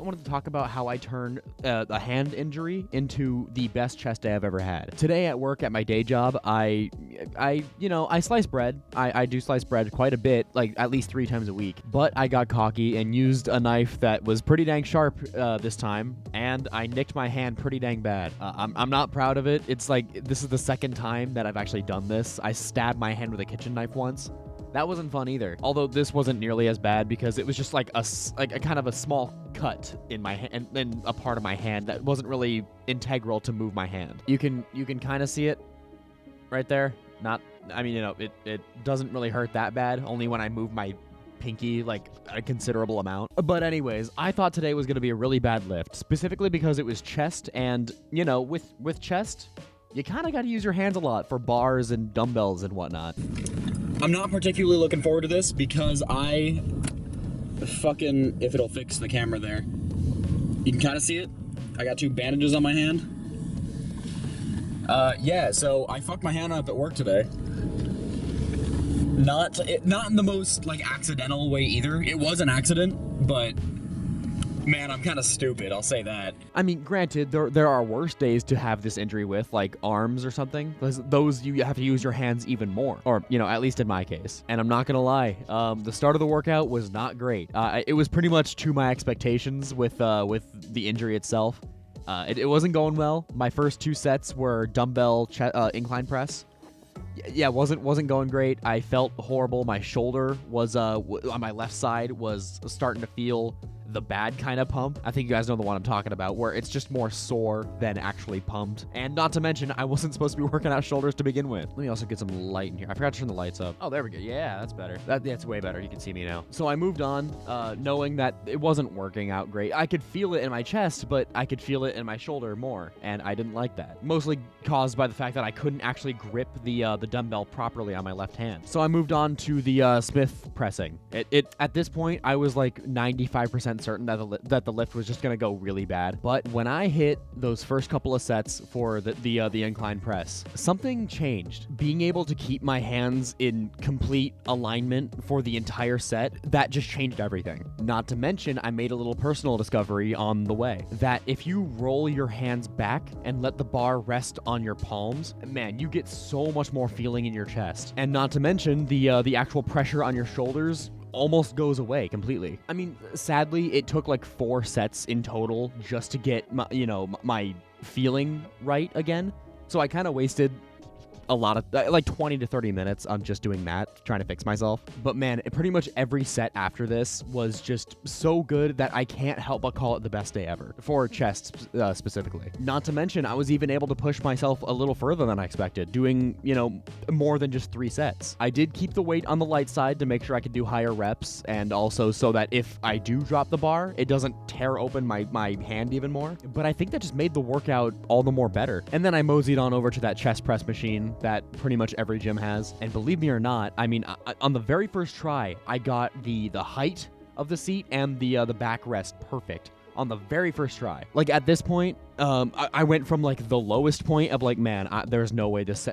I wanted to talk about how I turned a hand injury into the best chest day I've ever had. Today at work at my day job, I slice bread. I do slice bread quite a bit, like at least 3 times a week. But I got cocky and used a knife that was pretty dang sharp this time, and I nicked my hand pretty dang bad. I'm not proud of it. It's like this is the second time that I've actually done this. I stabbed my hand with a kitchen knife once. That wasn't fun either. Although this wasn't nearly as bad because it was just like a kind of a small cut in my hand, in a part of my hand that wasn't really integral to move my hand. You can kind of see it right there. It doesn't really hurt that bad. Only when I move my pinky like a considerable amount. But anyways, I thought today was going to be a really bad lift, specifically because it was chest, and with chest, you kind of got to use your hands a lot for bars and dumbbells and whatnot. I'm not particularly looking forward to this because if it'll fix the camera there. You can kind of see it. I got 2 bandages on my hand. So I fucked my hand up at work today. Not in the most, accidental way either. It was an accident, but man, I'm kind of stupid, I'll say that. I mean, granted, there are worse days to have this injury with, like arms or something. Those you have to use your hands even more, or, at least in my case. And I'm not gonna lie, the start of the workout was not great. It was pretty much to my expectations with the injury itself. It wasn't going well. My first 2 sets were dumbbell incline press. Yeah, wasn't going great. I felt horrible. My shoulder was on my left side was starting to feel the bad kind of pump. I think you guys know the one I'm talking about, where it's just more sore than actually pumped. And not to mention, I wasn't supposed to be working out shoulders to begin with. Let me also get some light in here. I forgot to turn the lights up. Oh, there we go. Yeah, that's better. That's way better. You can see me now. So I moved on, knowing that it wasn't working out great. I could feel it in my chest, but I could feel it in my shoulder more, and I didn't like that. Mostly caused by the fact that I couldn't actually grip the dumbbell properly on my left hand. So I moved on to the Smith pressing. At this point, I was like 95% certain that the lift was just gonna go really bad. But when I hit those first couple of sets for the incline press, something changed. Being able to keep my hands in complete alignment for the entire set, that just changed everything. Not to mention, I made a little personal discovery on the way that if you roll your hands back and let the bar rest on your palms, man, you get so much more feeling in your chest. And not to mention the actual pressure on your shoulders almost goes away completely. I mean, sadly, it took like 4 sets in total just to get my feeling right again. So I kind of wasted a lot of like 20 to 30 minutes on just doing that, trying to fix myself. But man, pretty much every set after this was just so good that I can't help but call it the best day ever for chest specifically. Not to mention, I was even able to push myself a little further than I expected, doing more than just 3 sets. I did keep the weight on the light side to make sure I could do higher reps, and also so that if I do drop the bar, it doesn't tear open my hand even more. But I think that just made the workout all the more better. And then I moseyed on over to that chest press machine that pretty much every gym has. And believe me or not, I mean, on the very first try, I got the height of the seat and the backrest perfect on the very first try. Like at this point, I went from like the lowest point of like, man, there's no way this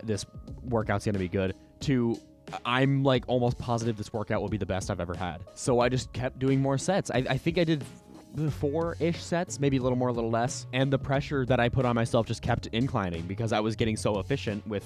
workout's gonna be good, to I'm like almost positive this workout will be the best I've ever had. So I just kept doing more sets. I think I did 4-ish sets, maybe a little more, a little less. And the pressure that I put on myself just kept inclining because I was getting so efficient with,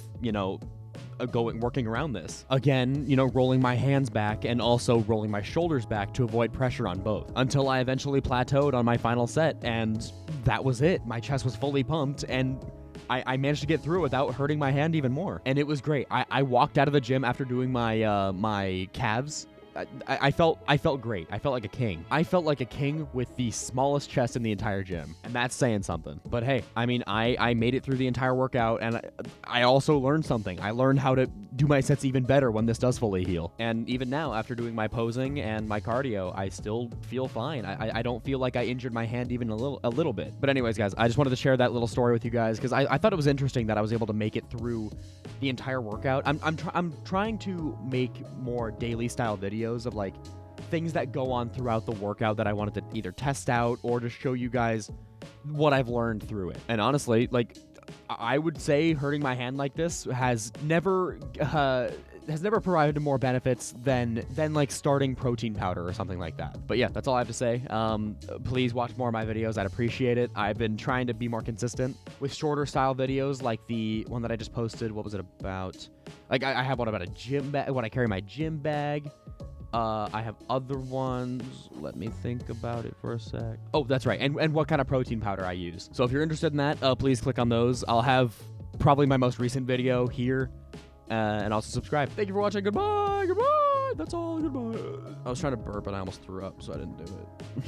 working around this. Again, rolling my hands back and also rolling my shoulders back to avoid pressure on both, until I eventually plateaued on my final set, and that was it. My chest was fully pumped, and I managed to get through it without hurting my hand even more. And it was great. I walked out of the gym after doing my calves. I felt great. I felt like a king. I felt like a king with the smallest chest in the entire gym, and that's saying something. But hey, I mean, I made it through the entire workout, and I also learned something. I learned how to do my sets even better when this does fully heal. And even now, after doing my posing and my cardio, I still feel fine. I don't feel like I injured my hand even a little bit. But anyways, guys, I just wanted to share that little story with you guys because I thought it was interesting that I was able to make it through the entire workout. I'm trying to make more daily style videos of like things that go on throughout the workout that I wanted to either test out or to show you guys what I've learned through it. And honestly, like, I would say hurting my hand like this has never has never provided more benefits than like starting protein powder or something like that. But yeah, that's all I have to say. Please watch more of my videos. I'd appreciate it. I've been trying to be more consistent with shorter style videos, like the one that I just posted. What was it about? Like I have one about a gym bag, when I carry my gym bag. I have other ones. Let me think about it for a sec. Oh, that's right. And what kind of protein powder I use. So if you're interested in that, please click on those. I'll have probably my most recent video here. And also subscribe. Thank you for watching. Goodbye. Goodbye. That's all. Goodbye. I was trying to burp and I almost threw up, so I didn't do it.